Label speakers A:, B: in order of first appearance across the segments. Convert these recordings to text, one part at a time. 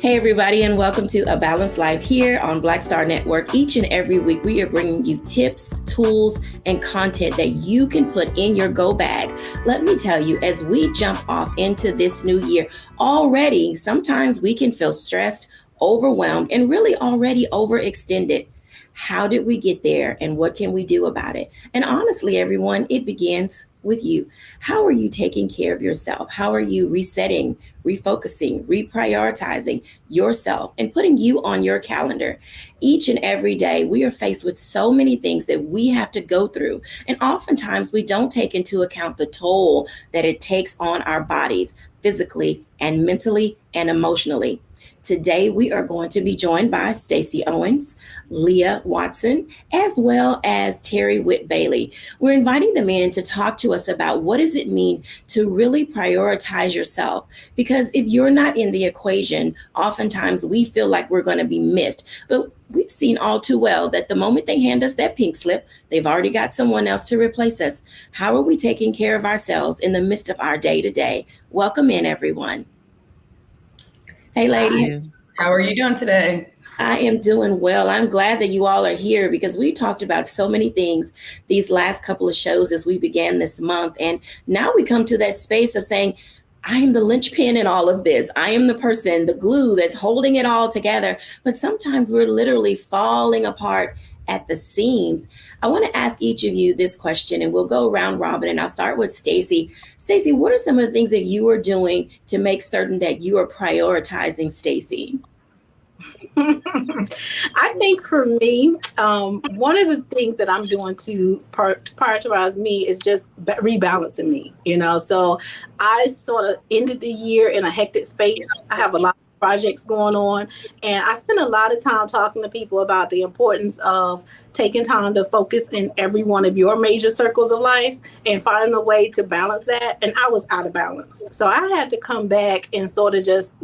A: Hey, everybody, and welcome to A Balanced Life here on Black Star Network. Each and every week, we are bringing you tips, tools, and content that you can put in your go bag. Let me tell you, as we jump off into this new year, already, sometimes we can feel stressed, overwhelmed, and really already overextended. How did we get there, and what can we do about it? And honestly, everyone, it begins with you. How are you taking care of yourself? How are you resetting, refocusing, reprioritizing yourself, and putting you on your calendar? Each and every day, we are faced with so many things that we have to go through. And oftentimes, we don't take into account the toll that it takes on our bodies physically and mentally and emotionally. Today, we are going to be joined by Stacey Owens, Leah Watson, as well as Terry Whit Bailey. We're inviting them in to talk to us about what does it mean to really prioritize yourself. Because if you're not in the equation, oftentimes we feel like we're going to be missed. But we've seen all too well that the moment they hand us that pink slip, they've already got someone else to replace us. How are we taking care of ourselves in the midst of our day to day? Welcome in, everyone. Hey, ladies.
B: How are you doing today?
A: I am doing well. I'm glad that you all are here because we talked about so many things these last couple of shows as we began this month. And now we come to that space of saying, I am the linchpin in all of this. I am the person, the glue that's holding it all together. But sometimes we're literally falling apart at the seams. I want to ask each of you this question, and we'll go round robin, and I'll start with Stacey. Stacey, what are some of the things that you are doing to make certain that you are prioritizing, Stacey?
C: I think for me, one of the things that I'm doing to prioritize me is just rebalancing me, So I sort of ended the year in a hectic space. I have a lot of projects going on, and I spend a lot of time talking to people about the importance of taking time to focus in every one of your major circles of life and finding a way to balance that. And I was out of balance. So I had to come back and sort of just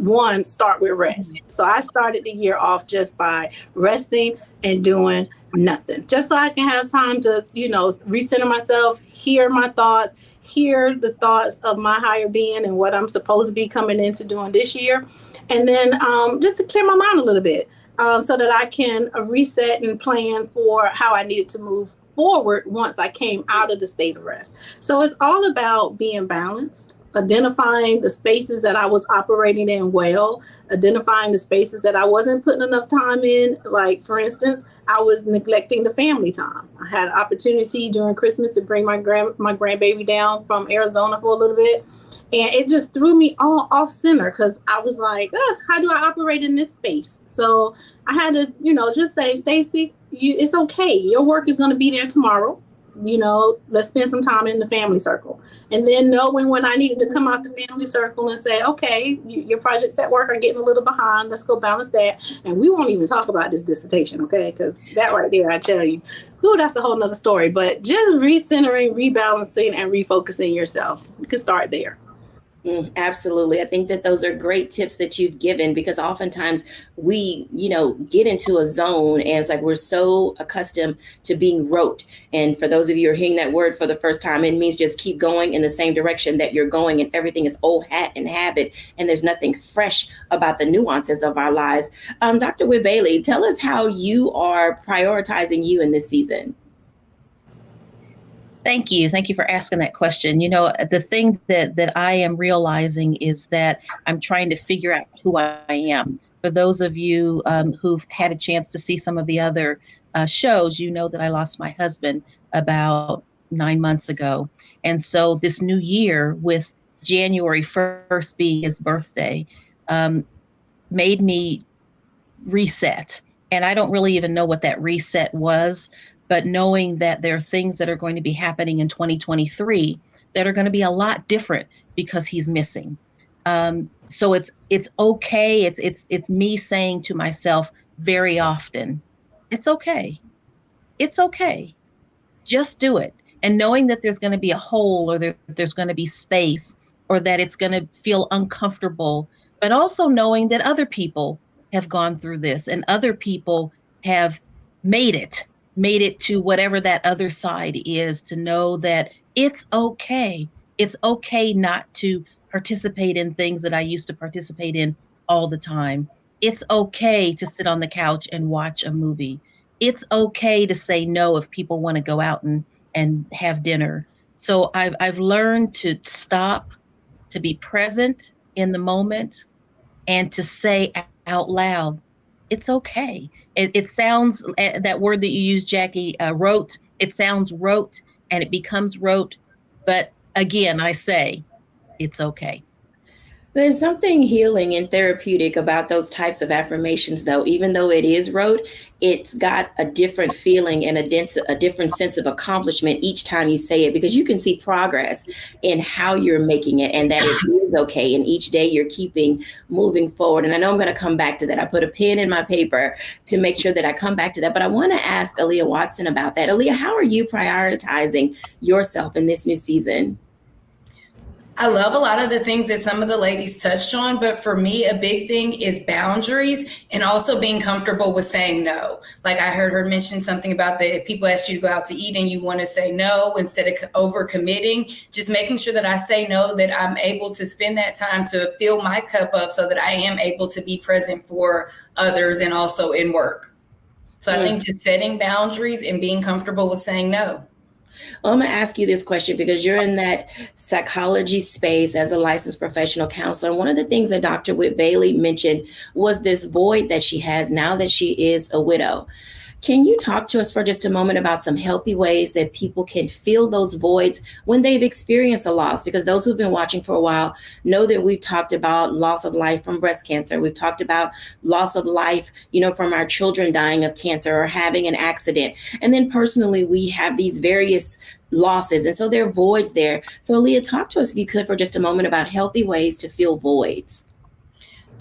C: start with rest. So I started the year off just by resting and doing nothing, just so I can have time to, recenter myself, hear my thoughts, hear the thoughts of my higher being and what I'm supposed to be coming into doing this year. And then just to clear my mind a little bit so that I can reset and plan for how I needed to move forward once I came out of the state of rest. So it's all about being balanced, identifying the spaces that I was operating in well, identifying the spaces that I wasn't putting enough time in. Like, for instance, I was neglecting the family time. I had an opportunity during Christmas to bring my grandbaby down from Arizona for a little bit. And it just threw me all off center because I was like, how do I operate in this space? So I had to, just say, Stacey, it's okay. Your work is going to be there tomorrow. Let's spend some time in the family circle. And then knowing when I needed to come out the family circle and say, okay, your projects at work are getting a little behind. Let's go balance that. And we won't even talk about this dissertation, okay? Because that right there, I tell you, that's a whole nother story. But just recentering, rebalancing, and refocusing yourself. You can start there.
A: Absolutely. I think that those are great tips that you've given because oftentimes we, get into a zone and it's like we're so accustomed to being rote. And for those of you who are hearing that word for the first time, it means just keep going in the same direction that you're going and everything is old hat and habit. And there's nothing fresh about the nuances of our lives. Dr. Whit Bailey, tell us how you are prioritizing you in this season.
D: Thank you. Thank you for asking that question. The thing that I am realizing is that I'm trying to figure out who I am. For those of you who've had a chance to see some of the other shows, you know that I lost my husband about 9 months ago. And so this new year, with January 1st being his birthday, made me reset. And I don't really even know what that reset was. But knowing that there are things that are going to be happening in 2023 that are going to be a lot different because he's missing. So it's okay. It's me saying to myself very often, it's okay. It's okay. Just do it. And knowing that there's going to be a hole or there's going to be space or that it's going to feel uncomfortable, but also knowing that other people have gone through this and other people have made it to whatever that other side is, to know that it's okay. It's okay not to participate in things that I used to participate in all the time. It's okay to sit on the couch and watch a movie. It's okay to say no if people want to go out and have dinner. So I've learned to stop, to be present in the moment, and to say out loud, it's okay. It sounds, that word that you use, Jackie, rote, it sounds rote and it becomes rote. But again, I say, it's okay.
A: There's something healing and therapeutic about those types of affirmations, though. Even though it is rote, it's got a different feeling and a different sense of accomplishment each time you say it, because you can see progress in how you're making it and that it is okay. And each day you're keeping moving forward. And I know I'm going to come back to that. I put a pen in my paper to make sure that I come back to that. But I want to ask Aaliyah Watson about that. Aaliyah, how are you prioritizing yourself in this new season?
B: I love a lot of the things that some of the ladies touched on, but for me, a big thing is boundaries and also being comfortable with saying no. Like I heard her mention something about that if people ask you to go out to eat and you want to say no instead of over committing, just making sure that I say no, that I'm able to spend that time to fill my cup up so that I am able to be present for others and also in work. So I think just setting boundaries and being comfortable with saying no.
A: Well, I'm going to ask you this question because you're in that psychology space as a licensed professional counselor. And one of the things that Dr. Whit Bailey mentioned was this void that she has now that she is a widow. Can you talk to us for just a moment about some healthy ways that people can fill those voids when they've experienced a loss? Because those who've been watching for a while know that we've talked about loss of life from breast cancer. We've talked about loss of life, from our children dying of cancer or having an accident. And then personally, we have these various losses. And so there are voids there. So Aaliyah, talk to us, if you could, for just a moment about healthy ways to fill voids.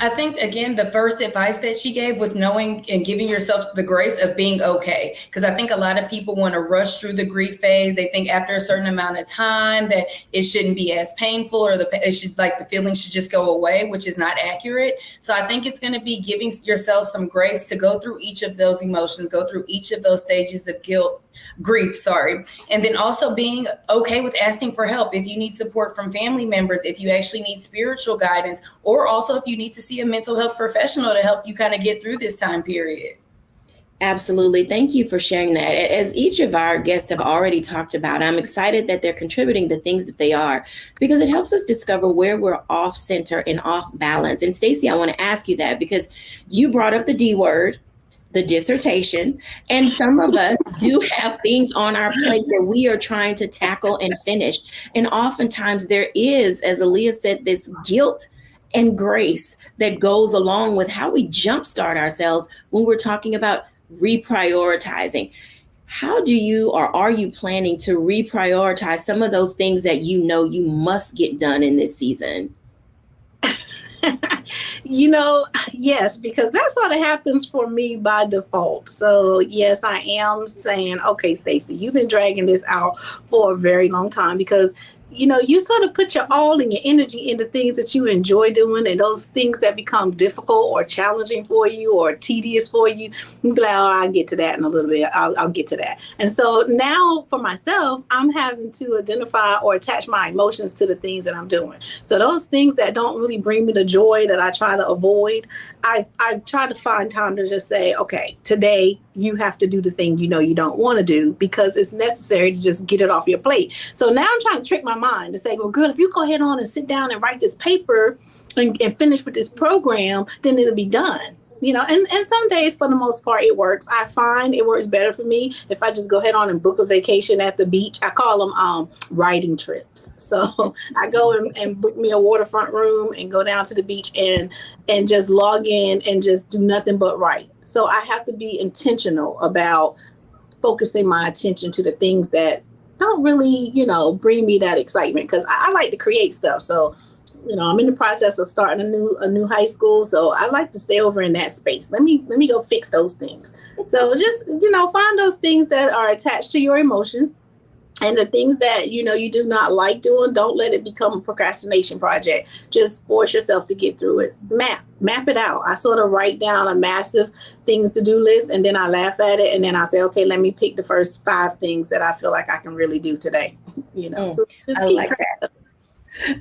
B: I think, again, the first advice that she gave with knowing and giving yourself the grace of being okay. Because I think a lot of people want to rush through the grief phase. They think after a certain amount of time that it shouldn't be as painful or the feeling should just go away, which is not accurate. So I think it's going to be giving yourself some grace to go through each of those emotions, go through each of those stages of grief, and then also being okay with asking for help if you need support from family members, if you actually need spiritual guidance, or also if you need to see a mental health professional to help you kind of get through this time period.
A: Absolutely. Thank you for sharing that. As each of our guests have already talked about, I'm excited that they're contributing the things that they are, because it helps us discover where we're off center and off balance. And Stacey, I want to ask you that because you brought up the D word, the dissertation, and some of us do have things on our plate that we are trying to tackle and finish. And oftentimes there is, as Aaliyah said, this guilt and grace that goes along with how we jumpstart ourselves when we're talking about reprioritizing. How do you, or are you planning to reprioritize some of those things that you must get done in this season?
C: Yes, because that sort of happens for me by default. So yes, I am saying, okay, Stacey, you've been dragging this out for a very long time because you sort of put your all and your energy into things that you enjoy doing, and those things that become difficult or challenging for you or tedious for you, you be like, oh, I'll get to that in a little bit. I'll get to that. And so now for myself, I'm having to identify or attach my emotions to the things that I'm doing. So those things that don't really bring me the joy that I try to avoid, I try to find time to just say, okay, today you have to do the thing you don't want to do because it's necessary to just get it off your plate. So now I'm trying to trick my mind to say, well, good, if you go ahead on and sit down and write this paper and finish with this program, then it'll be done. And some days, for the most part, it works. I find it works better for me if I just go ahead on and book a vacation at the beach. I call them writing trips. So I go and book me a waterfront room and go down to the beach and just log in and just do nothing but write. So I have to be intentional about focusing my attention to the things that don't really, bring me that excitement, because I like to create stuff. So I'm in the process of starting a new high school. So I like to stay over in that space. Let me go fix those things. So just, find those things that are attached to your emotions, and the things that, you do not like doing, don't let it become a procrastination project. Just force yourself to get through it. Map it out. I sort of write down a massive things to do list, and then I laugh at it. And then I say, okay, let me pick the first 5 things that I feel like I can really do today. So just
A: I like that.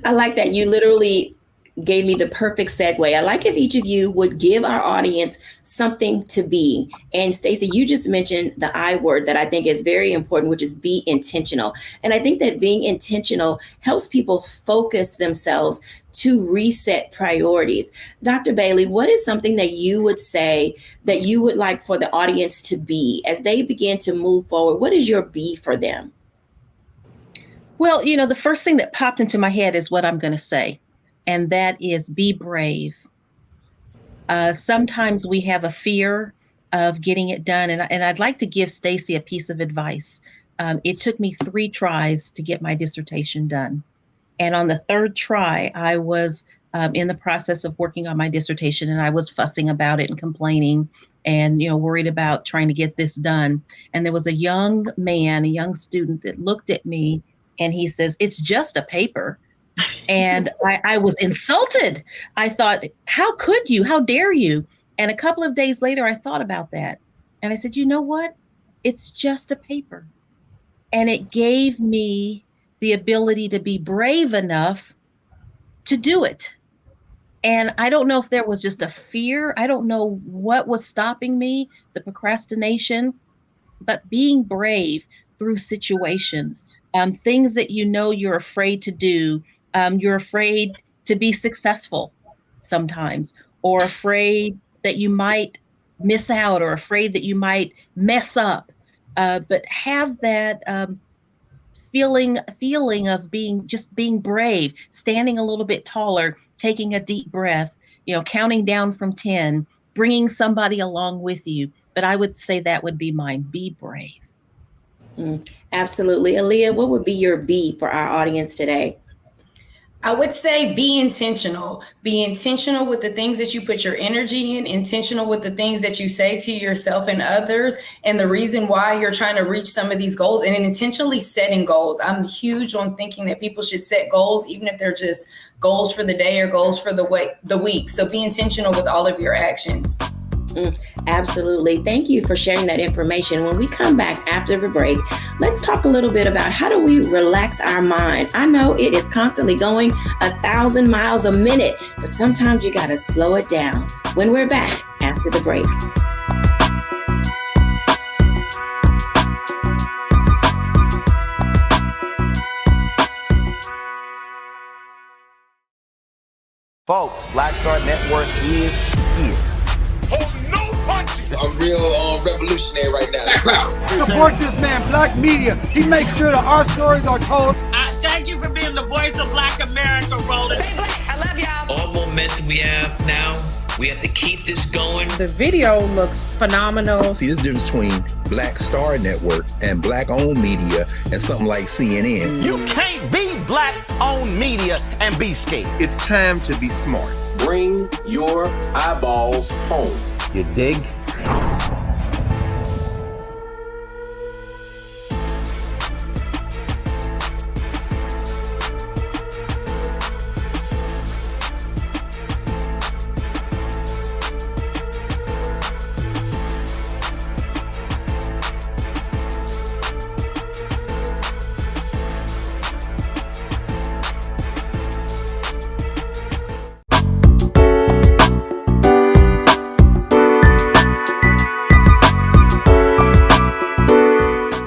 A: I like that. You literally gave me the perfect segue. I like if each of you would give our audience something to be. And Stacey, you just mentioned the I word that I think is very important, which is be intentional. And I think that being intentional helps people focus themselves to reset priorities. Dr. Bailey, what is something that you would say that you would like for the audience to be as they begin to move forward? What is your be for them?
D: Well, the first thing that popped into my head is what I'm going to say, and that is be brave. Sometimes we have a fear of getting it done, and I'd like to give Stacey a piece of advice. It took me 3 tries to get my dissertation done. And on the 3rd try, I was in the process of working on my dissertation, and I was fussing about it and complaining and, worried about trying to get this done. And there was a young man, a young student that looked at me and he says, "It's just a paper." And I was insulted. I thought, how could you? How dare you? And a couple of days later, I thought about that. And I said, you know what? It's just a paper. And it gave me the ability to be brave enough to do it. And I don't know if there was just a fear. I don't know what was stopping me, the procrastination, but being brave through situations, things that you're afraid to do. You're afraid to be successful sometimes, or afraid that you might miss out, or afraid that you might mess up. But have that feeling of being brave, standing a little bit taller, taking a deep breath, counting down from 10, bringing somebody along with you. But I would say that would be mine. Be brave.
A: Absolutely. Aaliyah, what would be your B for our audience today?
B: I would say be intentional. Be intentional with the things that you put your energy in, intentional with the things that you say to yourself and others, and the reason why you're trying to reach some of these goals, and intentionally setting goals. I'm huge on thinking that people should set goals, even if they're just goals for the day or goals for the week. So be intentional with all of your actions.
A: Absolutely. Thank you for sharing that information. When we come back after the break, let's talk a little bit about how do we relax our mind. I know it is constantly going 1,000 miles a minute, but sometimes you got to slow it down. When we're back after the break.
E: Folks, Black Star Network is here.
F: I'm real revolutionary right now.
G: Support this man, Black Media. He makes sure that our stories are told.
H: Thank you for being the voice of Black America, Roland.
I: Stay black. I love y'all.
J: All momentum we have now, we have to keep this going.
K: The video looks phenomenal.
L: See, there's a difference between Black Star Network and Black-owned media and something like CNN.
E: You can't be Black-owned media and be scared.
M: It's time to be smart.
N: Bring your eyeballs home.
E: You dig?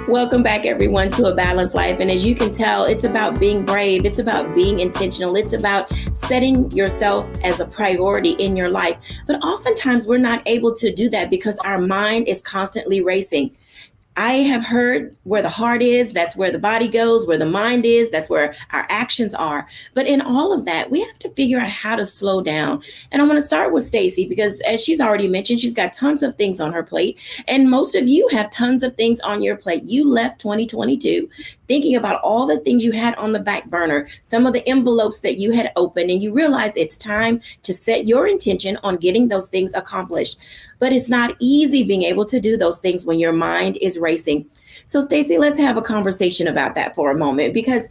A: Welcome back, everyone, to A Balanced Life. And as you can tell, it's about being brave. It's about being intentional. It's about setting yourself as a priority in your life. But oftentimes we're not able to do that because our mind is constantly racing. I have heard where the heart is, that's where the body goes, where the mind is, that's where our actions are. But in all of that, we have to figure out how to slow down. And I'm going to start with Stacey because as she's already mentioned, she's got tons of things on her plate. And most of you have tons of things on your plate. You left 2022 thinking about all the things you had on the back burner, some of the envelopes that you had opened, and you realize it's time to set your intention on getting those things accomplished. But it's not easy being able to do those things when your mind is racing. So Stacey, let's have a conversation about that for a moment, because,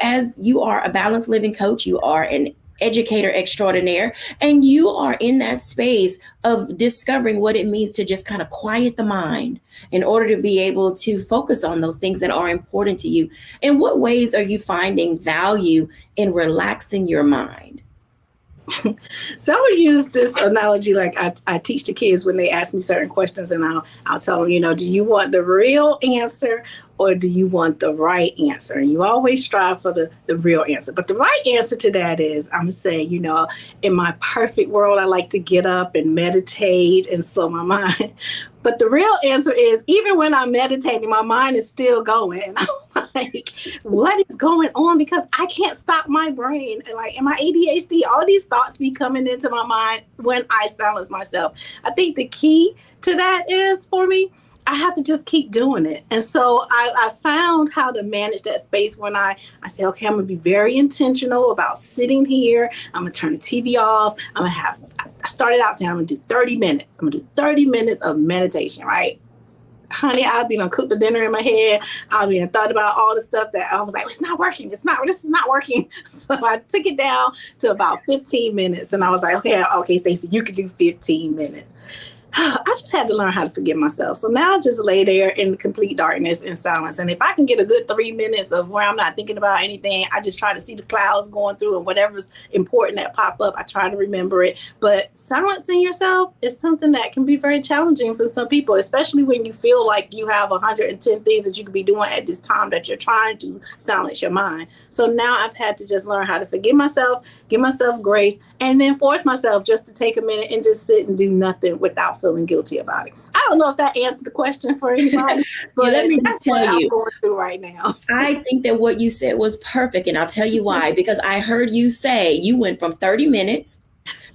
A: as you are a balanced living coach, you are an educator extraordinaire, and you are in that space of discovering what it means to just kind of quiet the mind in order to be able to focus on those things that are important to you. In what ways are you finding value in relaxing your mind?
C: So I would use this analogy like I teach the kids when they ask me certain questions, and I'll tell them, do you want the real answer or do you want the right answer? And you always strive for the real answer. But the right answer to that is, I'm going to say, in my perfect world, I like to get up and meditate and slow my mind. But the real answer is, even when I'm meditating, my mind is still going. And I'm like, what is going on? Because I can't stop my brain. And like, in my ADHD, all these thoughts be coming into my mind when I silence myself. I think the key to that is, for me, I have to just keep doing it. And so I found how to manage that space when I say, okay, I'm going to be very intentional about sitting here. I'm going to turn the TV off. I started out saying I'm going to do 30 minutes. I'm going to do 30 minutes of meditation, right? Honey, I've been cook the dinner in my head. I've been thought about all the stuff that I was like, it's not working. This is not working. So I took it down to about 15 minutes. And I was like, okay, Stacey, you could do 15 minutes. I just had to learn how to forgive myself. So now I just lay there in complete darkness and silence. And if I can get a good 3 minutes of where I'm not thinking about anything, I just try to see the clouds going through, and whatever's important that pop up, I try to remember it. But silencing yourself is something that can be very challenging for some people, especially when you feel like you have 110 things that you could be doing at this time that you're trying to silence your mind. So now I've had to just learn how to forgive myself, give myself grace, and then force myself just to take a minute and just sit and do nothing without feeling guilty about it. I don't know if that answered the question for anybody, but
A: let me just tell you,
C: I'm going through right now.
A: I think that what you said was perfect, and I'll tell you why. Because I heard you say you went from 30 minutes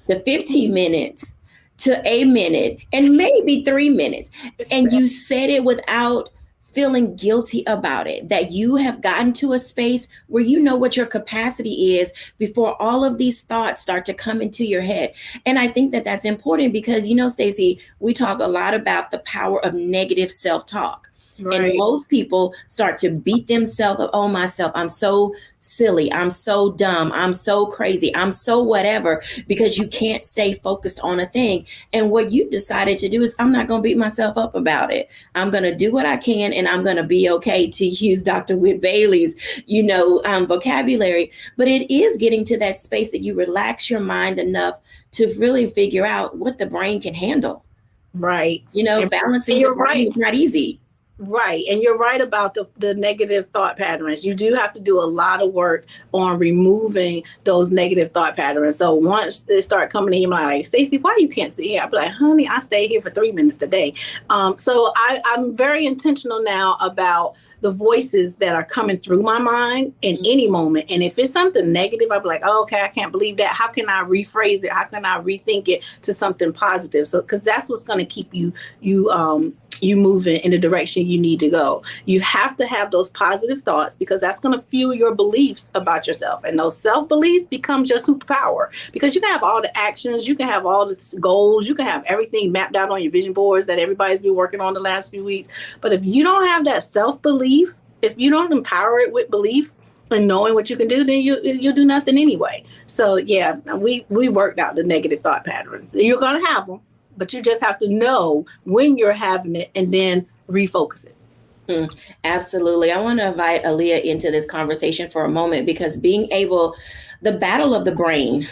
A: to 15 minutes to a minute and maybe 3 minutes, and you said it without feeling guilty about it, that you have gotten to a space where you know what your capacity is before all of these thoughts start to come into your head. And I think that that's important because, Stacey, we talk a lot about the power of negative self-talk. Right. And most people start to beat themselves up. Oh, myself, I'm so silly. I'm so dumb. I'm so crazy. I'm so whatever, because you can't stay focused on a thing. And what you decided to do is, I'm not going to beat myself up about it. I'm going to do what I can, and I'm going to be okay, to use Dr. Whit Bailey's, vocabulary. But it is getting to that space that you relax your mind enough to really figure out what the brain can handle.
C: Right.
A: Balancing your brain is not easy.
C: Right. And you're right about the negative thought patterns. You do have to do a lot of work on removing those negative thought patterns. So once they start coming in, you're like, Stacey, why you can't sit here? I'll be like, honey, I stay here for 3 minutes a day. So I'm very intentional now about the voices that are coming through my mind in any moment. And if it's something negative, I'll be like, oh, okay, I can't believe that. How can I rephrase it? How can I rethink it to something positive? So, because that's what's going to keep you moving in the direction you need to go. You have to have those positive thoughts, because that's going to fuel your beliefs about yourself. And those self-beliefs becomes your superpower, because you can have all the actions, you can have all the goals, you can have everything mapped out on your vision boards that everybody's been working on the last few weeks. But if you don't have that self-belief, if you don't empower it with belief and knowing what you can do, then you'll do nothing anyway. So yeah, we worked out the negative thought patterns. You're going to have them, but you just have to know when you're having it and then refocus it.
A: Absolutely. I want to invite Aaliyah into this conversation for a moment, because the battle of the brain,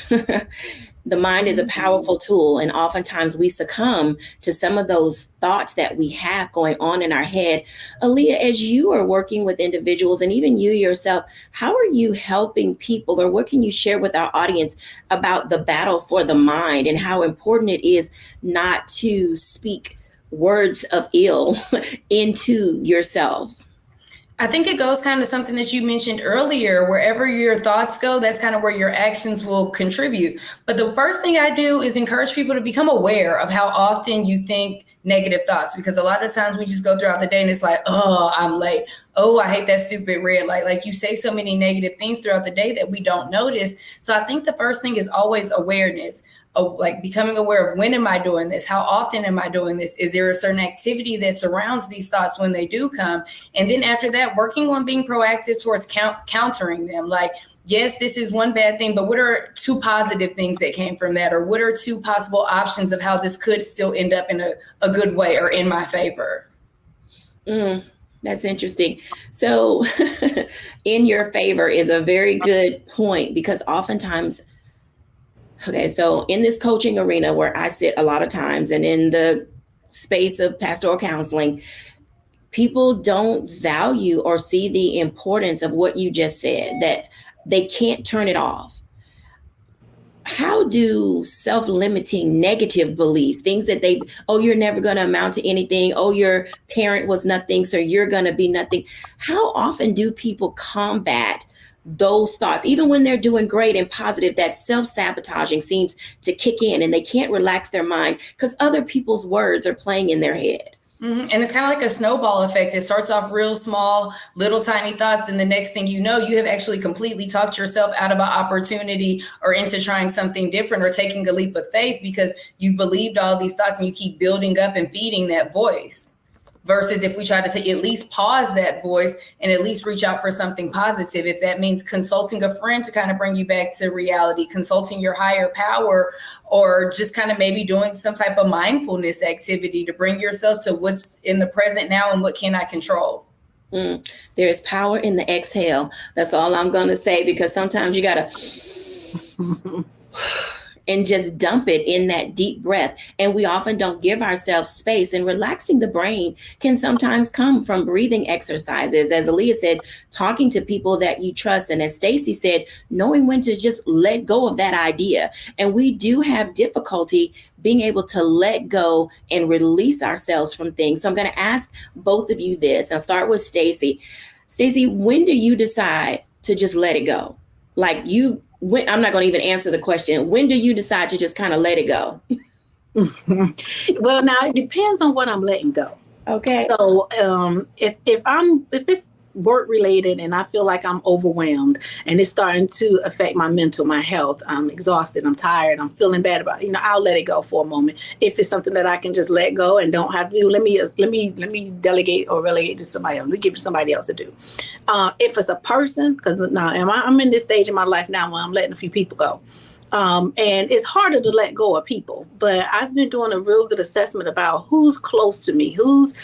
A: the mind is a powerful tool. And oftentimes we succumb to some of those thoughts that we have going on in our head. Aaliyah, as you are working with individuals, and even you yourself, how are you helping people, or what can you share with our audience about the battle for the mind and how important it is not to speak words of ill into yourself?
B: I think it goes kind of something that you mentioned earlier. Wherever your thoughts go, that's kind of where your actions will contribute. But the first thing I do is encourage people to become aware of how often you think negative thoughts, because a lot of times we just go throughout the day and it's like, oh, I'm late. Oh, I hate that stupid red light. Like, you say so many negative things throughout the day that we don't notice. So I think the first thing is always awareness. Like becoming aware of, when am I doing this? How often am I doing this? Is there a certain activity that surrounds these thoughts when they do come? And then after that, working on being proactive towards countering them. Like, yes, this is one bad thing, but what are 2 positive things that came from that? Or what are 2 possible options of how this could still end up in a good way or in my favor?
A: That's interesting. So in your favor is a very good point, because oftentimes Okay, so in this coaching arena where I sit a lot of times and in the space of pastoral counseling, people don't value or see the importance of what you just said, that they can't turn it off. How do self-limiting negative beliefs, things that you're never going to amount to anything, your parent was nothing, so you're going to be nothing. How often do people combat those thoughts, even when they're doing great and positive? That self-sabotaging seems to kick in and they can't relax their mind because other people's words are playing in their head.
B: Mm-hmm. And it's kind of like a snowball effect. It starts off real small, little tiny thoughts. And the next thing you know, you have actually completely talked yourself out of an opportunity or into trying something different or taking a leap of faith because you believed all these thoughts and you keep building up and feeding that voice. Versus if we try to at least pause that voice and at least reach out for something positive, if that means consulting a friend to kind of bring you back to reality, consulting your higher power, or just kind of maybe doing some type of mindfulness activity to bring yourself to what's in the present now and what can I control.
A: There is power in the exhale. That's all I'm going to say, because sometimes you got to and just dump it in that deep breath. And we often don't give ourselves space, and relaxing the brain can sometimes come from breathing exercises. As Aaliyah said, talking to people that you trust. And as Stacey said, knowing when to just let go of that idea. And we do have difficulty being able to let go and release ourselves from things. So I'm going to ask both of you this. I'll start with Stacey. Stacey, when do you decide to just let it go? I'm not going to even answer the question. When do you decide to just kind of let it go?
C: Well, now it depends on what I'm letting go.
A: Okay.
C: So if it's work related and I feel like I'm overwhelmed and it's starting to affect my mental, my health, I'm exhausted, I'm tired, I'm feeling bad about it, I'll let it go for a moment. If it's something that I can just let go and don't have to do, let me delegate or relegate to somebody else. Let me give it to somebody else to do. If it's a person, because now I'm in this stage in my life now where I'm letting a few people go. And it's harder to let go of people, but I've been doing a real good assessment about who's close to me, who's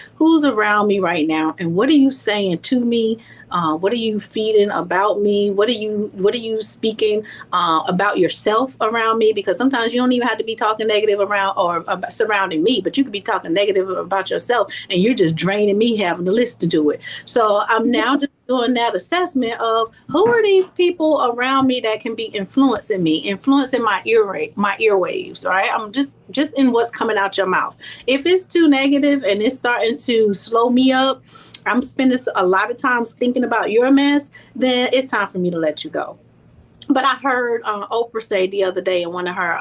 C: around me right now, and what are you saying to me? What are you feeding about me? What are you speaking about yourself around me? Because sometimes you don't even have to be talking negative around or surrounding me, but you could be talking negative about yourself, and you're just draining me having to listen to it. So I'm now just doing that assessment of who are these people around me that can be influencing my earwaves, right? I'm just in what's coming out your mouth. If it's too negative and it's starting to slow me up, I'm spending a lot of times thinking about your mess, then it's time for me to let you go. But I heard Oprah say the other day in one of her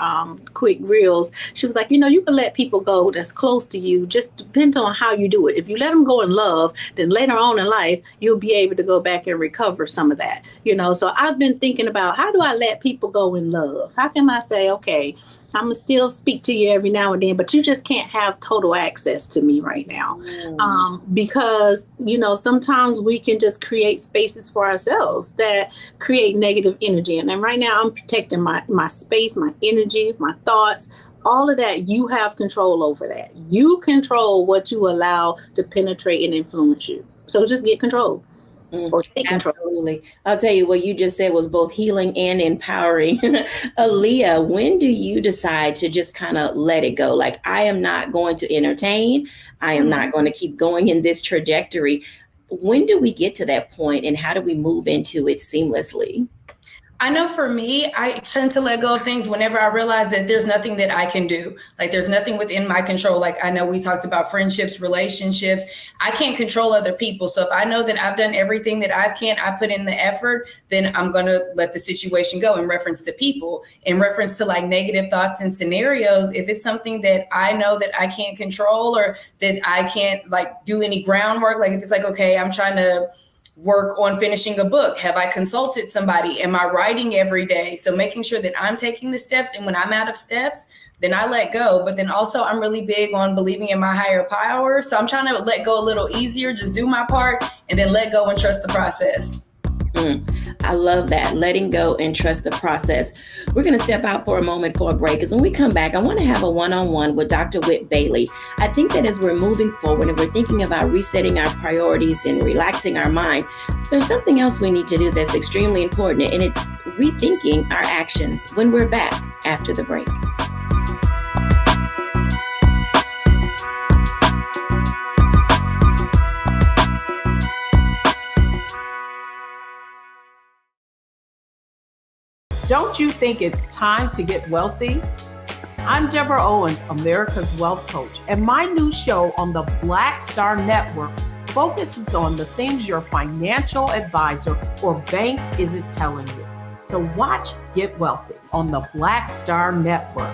C: quick reels, she was like, you can let people go that's close to you, just depends on how you do it. If you let them go in love, then later on in life, you'll be able to go back and recover some of that. So I've been thinking about, how do I let people go in love? How can I say, okay, I'm going to still speak to you every now and then, but you just can't have total access to me right now. Because, sometimes we can just create spaces for ourselves that create negative energy. And right now I'm protecting my space, my energy, my thoughts, all of that. You have control over that. You control what you allow to penetrate and influence you. So just get control.
A: Absolutely. I'll tell you, what you just said was both healing and empowering. Aaliyah, when do you decide to just kind of let it go? Like, I am not going to entertain. I am not going to keep going in this trajectory. When do we get to that point, and how do we move into it seamlessly?
B: I know for me, I tend to let go of things whenever I realize that there's nothing that I can do. Like, there's nothing within my control. Like, I know we talked about friendships, relationships. I can't control other people. So if I know that I've done everything that I put in the effort, then I'm going to let the situation go. In reference to people, in reference to like negative thoughts and scenarios, if it's something that I know that I can't control or that I can't like do any groundwork, like if it's like, okay, I'm trying to work on finishing a book. Have I consulted somebody? Am I writing every day? So making sure that I'm taking the steps, and when I'm out of steps, then I let go. But then also I'm really big on believing in my higher power. So I'm trying to let go a little easier, just do my part and then let go and trust the process.
A: I love that. Letting go and trust the process. We're going to step out for a moment for a break. Because when we come back, I want to have a one-on-one with Dr. Whit Bailey. I think that as we're moving forward and we're thinking about resetting our priorities and relaxing our mind, there's something else we need to do that's extremely important, and it's rethinking our actions when we're back after the break.
K: Don't you think it's time to get wealthy? I'm Deborah Owens, America's Wealth Coach, and my new show on the Black Star Network focuses on the things your financial advisor or bank isn't telling you. So watch Get Wealthy on the Black Star Network.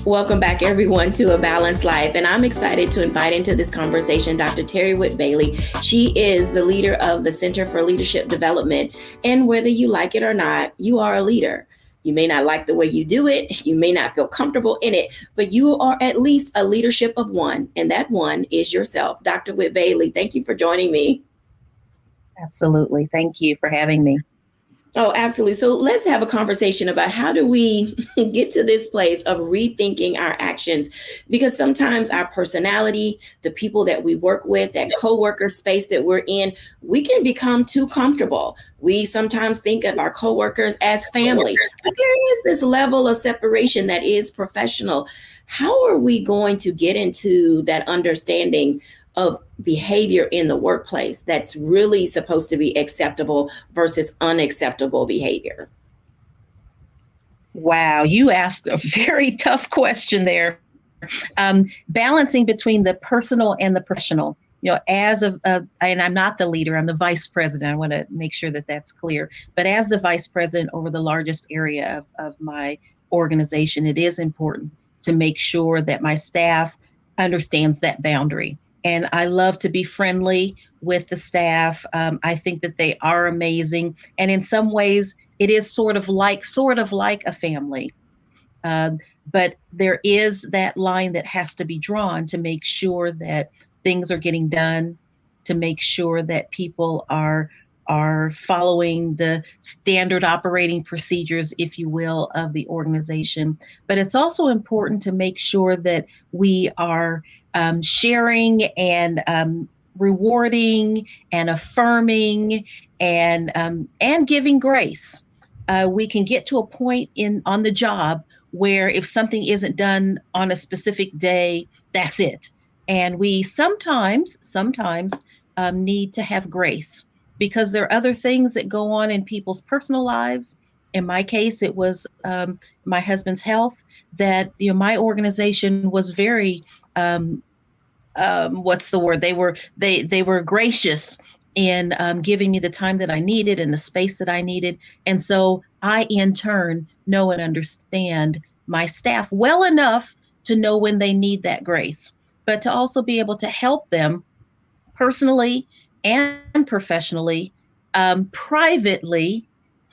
A: Welcome back, everyone, to A Balanced Life. And I'm excited to invite into this conversation Dr. Terry Whit Bailey. She is the leader of the Center for Leadership Development. And whether you like it or not, you are a leader. You may not like the way you do it. You may not feel comfortable in it, but you are at least a leadership of one. And that one is yourself. Dr. Whit Bailey, thank you for joining me.
D: Absolutely. Thank you for having me.
A: Oh, absolutely. So let's have a conversation about how do we get to this place of rethinking our actions? Because sometimes our personality, the people that we work with, that coworker space that we're in, we can become too comfortable. We sometimes think of our coworkers as family, but there is this level of separation that is professional. How are we going to get into that understanding of behavior in the workplace that's really supposed to be acceptable versus unacceptable behavior?
D: Wow, you asked a very tough question there. Balancing between the personal and the professional. You know, and I'm not the leader, I'm the vice president. I want to make sure that that's clear. But as the vice president over the largest area of my organization, it is important to make sure that my staff understands that boundary. And I love to be friendly with the staff. I think that they are amazing. And in some ways, it is sort of like a family. But there is that line that has to be drawn to make sure that things are getting done, to make sure that people are following the standard operating procedures, if you will, of the organization. But it's also important to make sure that we are sharing and rewarding and affirming and giving grace. We can get to a point on the job where if something isn't done on a specific day, that's it. And we sometimes need to have grace because there are other things that go on in people's personal lives. In my case, it was my husband's health that, you know, my organization was very, what's the word? They were gracious in giving me the time that I needed and the space that I needed. And so I, in turn, know and understand my staff well enough to know when they need that grace, but to also be able to help them personally and professionally, privately,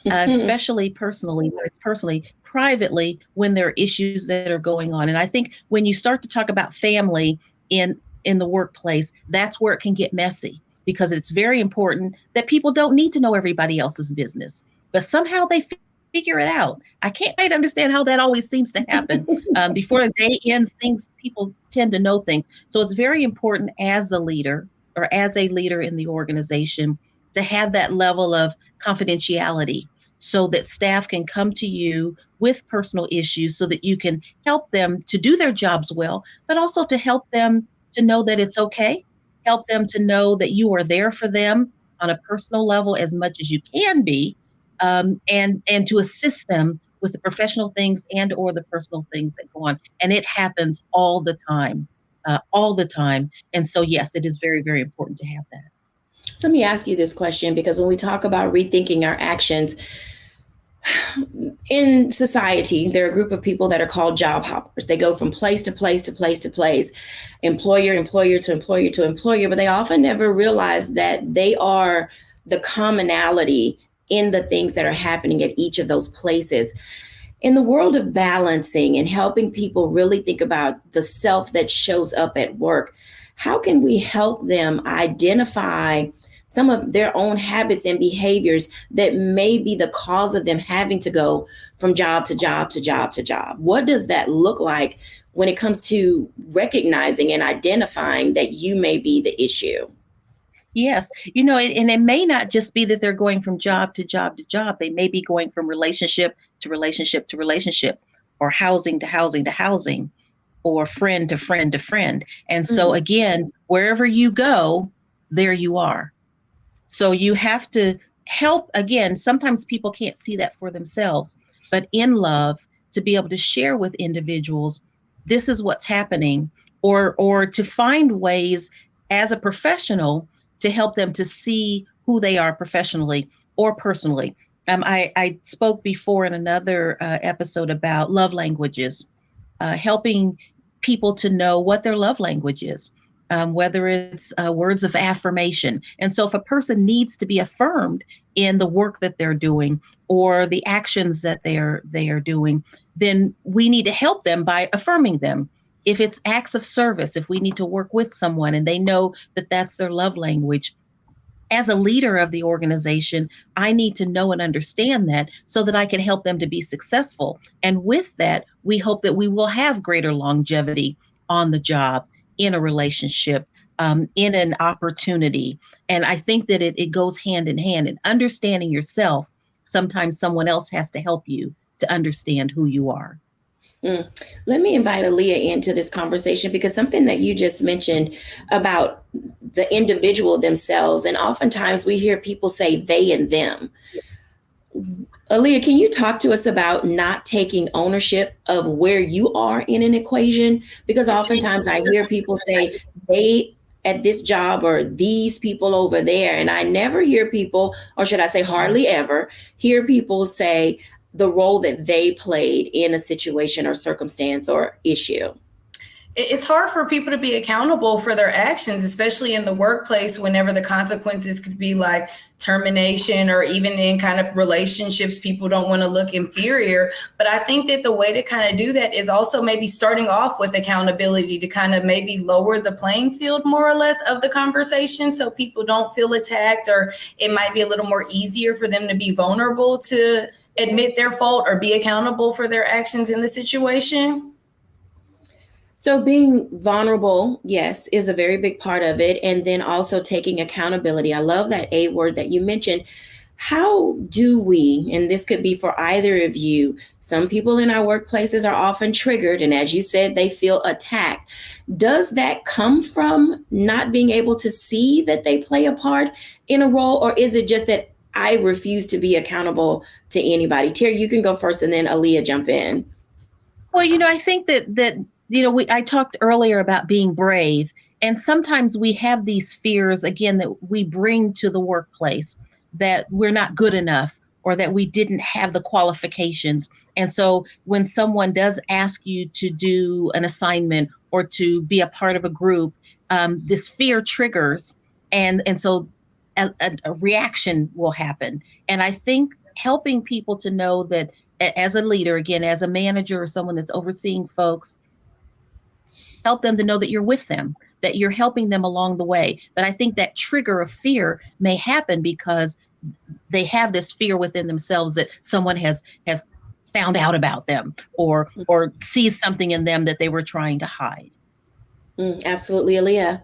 D: especially personally, when it's personally, privately, when there are issues that are going on. And I think when you start to talk about family in the workplace, that's where it can get messy, because it's very important that people don't need to know everybody else's business, but somehow they figure it out. I can't quite understand how that always seems to happen. Before the day ends, people tend to know things. So it's very important as a leader in the organization to have that level of confidentiality so that staff can come to you with personal issues so that you can help them to do their jobs well, but also to help them to know that it's okay, help them to know that you are there for them on a personal level as much as you can be, and to assist them with the professional things and or the personal things that go on. And it happens all the time. And so, yes, it is very, very important to have that.
A: So let me ask you this question, because when we talk about rethinking our actions, in society, there are a group of people that are called job hoppers. They go from place to place to place to place, employer to employer to employer, but they often never realize that they are the commonality in the things that are happening at each of those places. In the world of balancing and helping people really think about the self that shows up at work, how can we help them identify some of their own habits and behaviors that may be the cause of them having to go from job to job to job to job? What does that look like when it comes to recognizing and identifying that you may be the issue?
D: Yes, and it may not just be that they're going from job to job to job. They may be going from relationship to relationship to relationship, or housing to housing to housing, or friend to friend to friend. And so again, wherever you go, there you are. So you have to help. Again, sometimes people can't see that for themselves, but in love, to be able to share with individuals, this is what's happening, or to find ways as a professional to help them to see who they are professionally or personally. I spoke before in another episode about love languages, helping people to know what their love language is. Whether it's words of affirmation. And so if a person needs to be affirmed in the work that they're doing or the actions that they are doing, then we need to help them by affirming them. If it's acts of service, if we need to work with someone and they know that that's their love language, as a leader of the organization, I need to know and understand that so that I can help them to be successful. And with that, we hope that we will have greater longevity on the job, in a relationship, in an opportunity. And I think that it goes hand in hand. And understanding yourself, sometimes someone else has to help you to understand who you are.
A: Let me invite Aaliyah into this conversation, because something that you just mentioned about the individual themselves, and oftentimes we hear people say they and them. Aaliyah, can you talk to us about not taking ownership of where you are in an equation? Because oftentimes I hear people say they at this job or these people over there, and I never hear people, or should I say hardly ever, hear people say the role that they played in a situation or circumstance or issue.
B: It's hard for people to be accountable for their actions, especially in the workplace, whenever the consequences could be like termination, or even in kind of relationships, people don't want to look inferior. But I think that the way to kind of do that is also maybe starting off with accountability to kind of maybe lower the playing field more or less of the conversation, so people don't feel attacked, or it might be a little more easier for them to be vulnerable to admit their fault or be accountable for their actions in the situation.
A: So being vulnerable, yes, is a very big part of it. And then also taking accountability. I love that A word that you mentioned. How do we, and this could be for either of you, some people in our workplaces are often triggered, and as you said, they feel attacked. Does that come from not being able to see that they play a part in a role, or is it just that I refuse to be accountable to anybody? Terry, you can go first, and then Aaliyah jump in.
D: Well, I think that I talked earlier about being brave, and sometimes we have these fears, again, that we bring to the workplace, that we're not good enough or that we didn't have the qualifications. And so when someone does ask you to do an assignment or to be a part of a group, this fear triggers, and so a reaction will happen. And I think helping people to know that as a leader, again, as a manager or someone that's overseeing folks, help them to know that you're with them, that you're helping them along the way. But I think that trigger of fear may happen because they have this fear within themselves that someone has found out about them or sees something in them that they were trying to hide.
A: Absolutely, Aaliyah.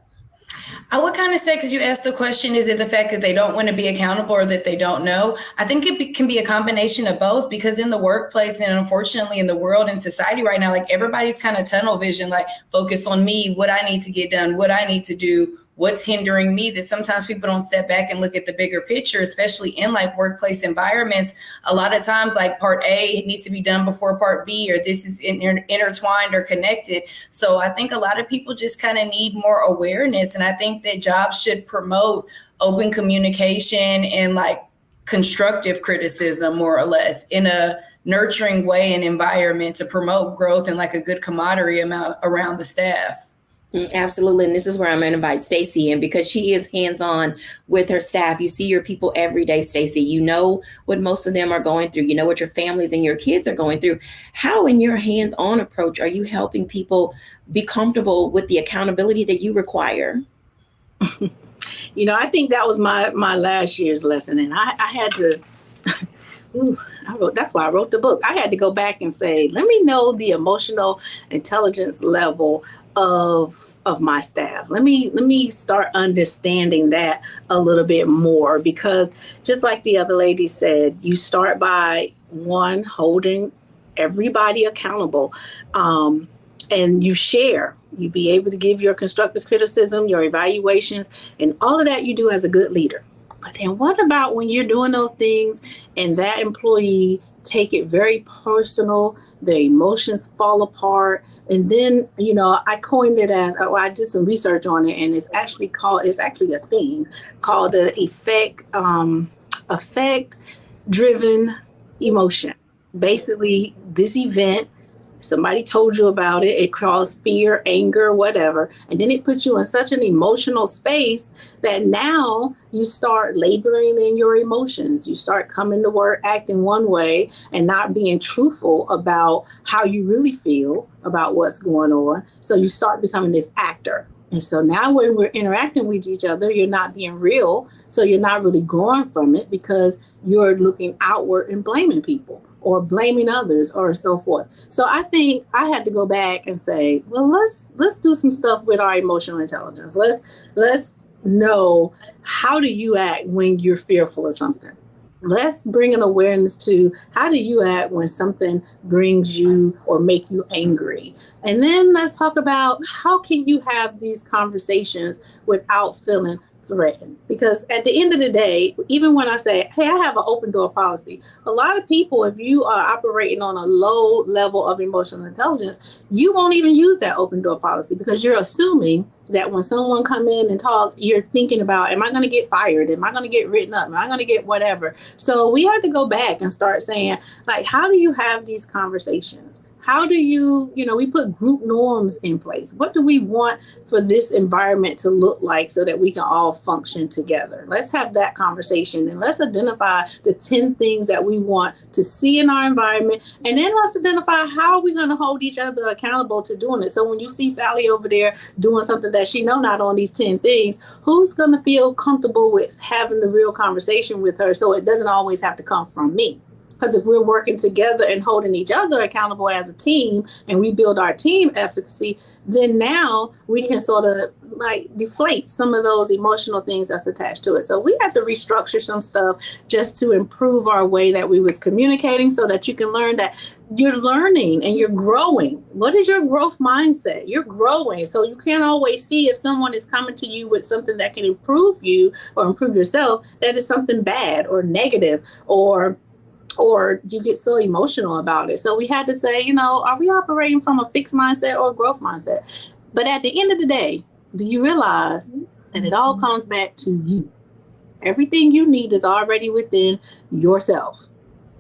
B: I would kind of say, because you asked the question, is it the fact that they don't want to be accountable or that they don't know? I think it can be a combination of both, because in the workplace and unfortunately in the world and society right now, like everybody's kind of tunnel vision, like focused on me, what I need to get done, what I need to do, what's hindering me, that sometimes people don't step back and look at the bigger picture, especially in like workplace environments. A lot of times like part A needs to be done before part B, or this is intertwined or connected. So I think a lot of people just kind of need more awareness. And I think that jobs should promote open communication and like constructive criticism, more or less, in a nurturing way and environment to promote growth and like a good camaraderie around the staff.
A: Absolutely. And this is where I'm going to invite Stacey in, because she is hands-on with her staff. You see your people every day, Stacey. You know what most of them are going through. You know what your families and your kids are going through. How, in your hands-on approach, are you helping people be comfortable with the accountability that you require?
C: I think that was my last year's lesson. And I had to, that's why I wrote the book. I had to go back and say, let me know the emotional intelligence level of my staff. Let me start understanding that a little bit more, because just like the other lady said, you start by one, holding everybody accountable, and you share. You be able to give your constructive criticism, your evaluations, and all of that you do as a good leader. But then what about when you're doing those things and that employee take it very personal, their emotions fall apart, and then, I coined it as, I did some research on it, and it's actually a thing called the effect-driven emotion. Basically, this event, somebody told you about it, it caused fear, anger, whatever, and then it puts you in such an emotional space that now you start laboring in your emotions. You start coming to work acting one way and not being truthful about how you really feel about what's going on. So you start becoming this actor. And so now when we're interacting with each other, you're not being real. So you're not really growing from it, because you're looking outward and blaming people or blaming others or so forth. So I think I had to go back and say, well, let's do some stuff with our emotional intelligence. Let's know, how do you act when you're fearful of something? Let's bring an awareness to, how do you act when something brings you or make you angry? And then let's talk about, how can you have these conversations without feeling threatened? Because at the end of the day, even when I say, hey, I have an open door policy, a lot of people, if you are operating on a low level of emotional intelligence, you won't even use that open door policy, because you're assuming that when someone come in and talk, you're thinking about, am I going to get fired? Am I going to get written up? Am I going to get whatever? So we had to go back and start saying, like, how do you have these conversations? How do you, we put group norms in place. What do we want for this environment to look like so that we can all function together? Let's have that conversation, and let's identify the 10 things that we want to see in our environment. And then let's identify how we're going to hold each other accountable to doing it. So when you see Sally over there doing something that she know not on these 10 things, who's going to feel comfortable with having the real conversation with her, so it doesn't always have to come from me? Because if we're working together and holding each other accountable as a team, and we build our team efficacy, then now we can sort of like deflate some of those emotional things that's attached to it. So we have to restructure some stuff just to improve our way that we was communicating, so that you can learn that you're learning and you're growing. What is your growth mindset? You're growing. So you can't always see, if someone is coming to you with something that can improve you or improve yourself, that is something bad or negative, or you get so emotional about it. So we had to say, are we operating from a fixed mindset or a growth mindset? But at the end of the day, do you realize that it all comes back to you? Everything you need is already within yourself.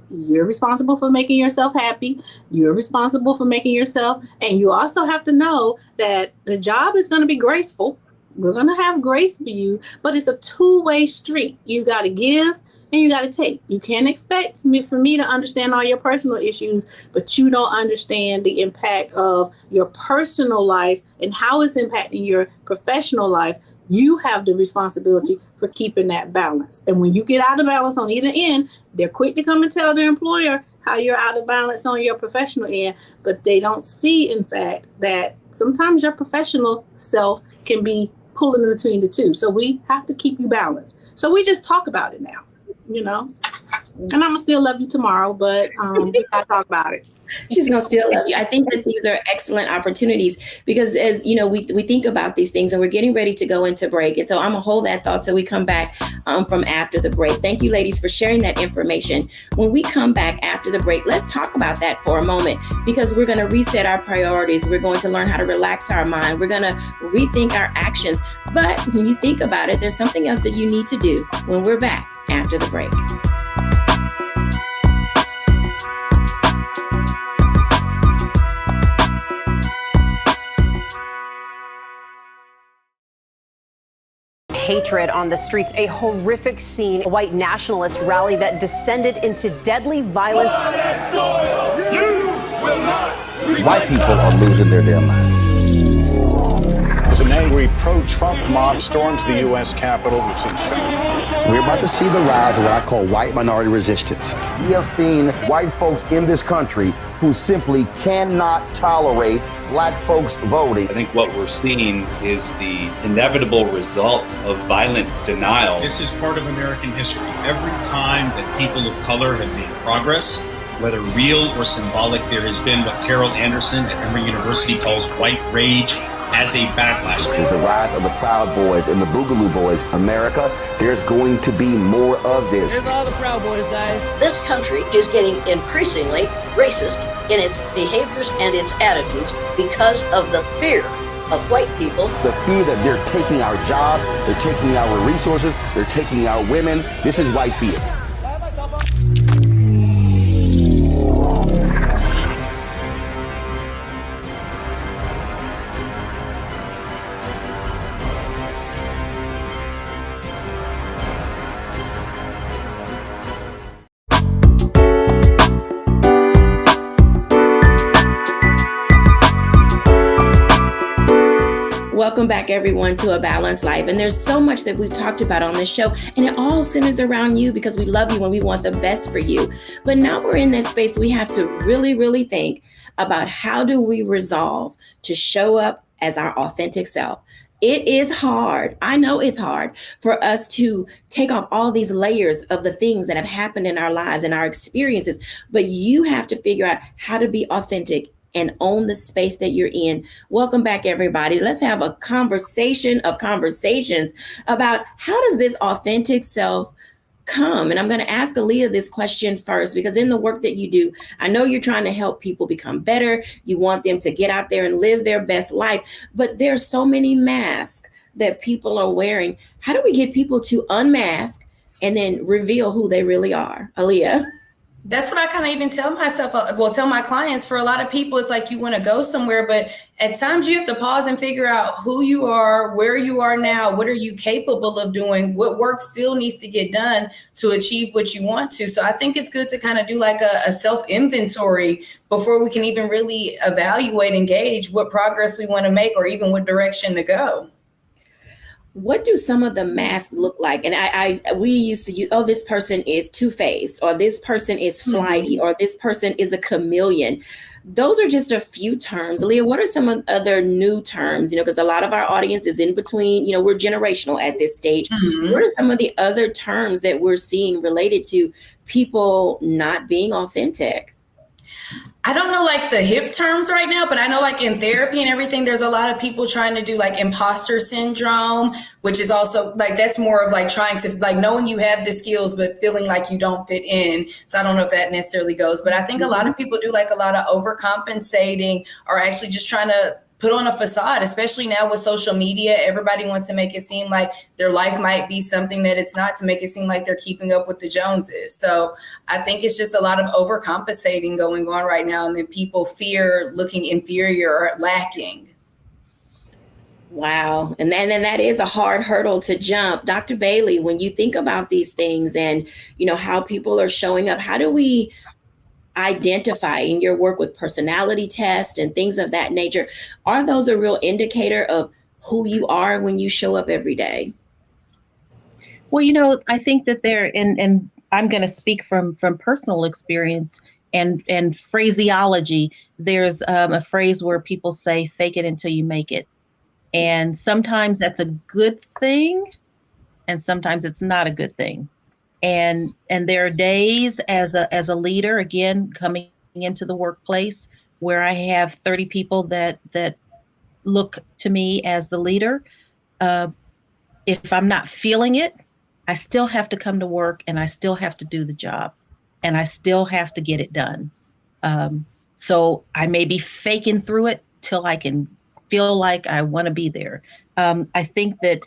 C: You're responsible for making yourself happy. You're responsible for making yourself. And you also have to know that the job is going to be graceful. We're going to have grace for you, but it's a two-way street. You got to give and you got to take. You can't expect for me to understand all your personal issues, but you don't understand the impact of your personal life and how it's impacting your professional life. You have the responsibility for keeping that balance. And when you get out of balance on either end, they're quick to come and tell their employer how you're out of balance on your professional end, but they don't see, in fact, that sometimes your professional self can be pulling in between the two. So we have to keep you balanced. So we just talk about it now. And I'm gonna still love you tomorrow, but we gotta talk about it.
A: She's gonna still love you. I think that these are excellent opportunities, because as we think about these things, and we're getting ready to go into break. And so I'm gonna hold that thought till we come back from after the break. Thank you, ladies, for sharing that information. When we come back after the break, let's talk about that for a moment, because we're gonna reset our priorities. We're going to learn how to relax our mind. We're gonna rethink our actions. But when you think about it, there's something else that you need to do when we're back after the break.
I: hatred on the streets. A horrific scene, a white nationalist rally that descended into deadly violence.
E: White people are losing their damn minds.
M: As an angry pro-Trump mob storms the U.S. Capitol, we've seen shots.
E: We're about to see the rise of what I call white minority resistance. We have seen white folks in this country who simply cannot tolerate black folks voting.
O: I think what we're seeing is the inevitable result of violent denial.
P: This is part of American history. Every time that people of color have made progress, whether real or symbolic, there has been what Carol Anderson at Emory University calls white rage as a backlash.
E: This is the rise of the Proud Boys and the Boogaloo Boys. America, there's going to be more of this.
Q: Here's all the Proud Boys, guys.
R: This country is getting increasingly racist in its behaviors and its attitudes because of the fear of white people.
E: The fear that they're taking our jobs, they're taking our resources, they're taking our women. This is white fear.
A: Welcome back, everyone, to A Balanced Life. And there's so much that we've talked about on this show, and it all centers around you because we love you and we want the best for you. But now we're in this space, we have to really, really think about how do we resolve to show up as our authentic self. It is hard. I know it's hard for us to take off all these layers of the things that have happened in our lives and our experiences, but you have to figure out how to be authentic and own the space that you're in. Welcome back, everybody. Let's have a conversation of conversations about how does this authentic self come? And I'm going to ask Aaliyah this question first, because in the work that you do, I know you're trying to help people become better. You want them to get out there and live their best life, but there's so many masks that people are wearing. How do we get people to unmask and then reveal who they really are? Aaliyah.
B: That's what I kind of even tell myself, tell my clients. For a lot of people, it's like you want to go somewhere, but at times you have to pause and figure out who you are, where you are now, what are you capable of doing, what work still needs to get done to achieve what you want to. So I think it's good to kind of do like a self-inventory before we can even really evaluate and gauge what progress we want to make or even what direction to go.
A: What do some of the masks look like? And we used to use, oh, this person is two-faced, or this person is flighty, or this person is a chameleon. Those are just a few terms. Leah, what are some of other new terms? Because a lot of our audience is in between, we're generational at this stage. Mm-hmm. What are some of the other terms that we're seeing related to people not being authentic?
B: I don't know like the hip terms right now, but I know like in therapy and everything, there's a lot of people trying to do like imposter syndrome, which is also like, that's more of like trying to like knowing you have the skills, but feeling like you don't fit in. So I don't know if that necessarily goes, but I think a lot of people do like a lot of overcompensating or actually just trying to put on a facade, especially now with social media. Everybody wants to make it seem like their life might be something that it's not, to make it seem like they're keeping up with the Joneses. So I think it's just a lot of overcompensating going on right now. And then people fear looking inferior or lacking.
A: Wow. And then that is a hard hurdle to jump. Dr. Bailey, when you think about these things and, how people are showing up, how do we identify in your work with personality tests and things of that nature? Are those a real indicator of who you are when you show up every day?
D: Well, I think that and I'm going to speak from personal experience and phraseology. There's a phrase where people say, fake it until you make it. And sometimes that's a good thing. And sometimes it's not a good thing. And there are days as a leader, again, coming into the workplace where I have 30 people that look to me as the leader. If I'm not feeling it, I still have to come to work and I still have to do the job and I still have to get it done. So I may be faking through it till I can feel like I want to be there. I think that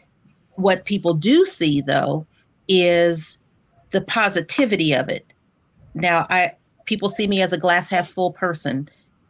D: what people do see, though, is the positivity of it. Now, people see me as a glass half full person,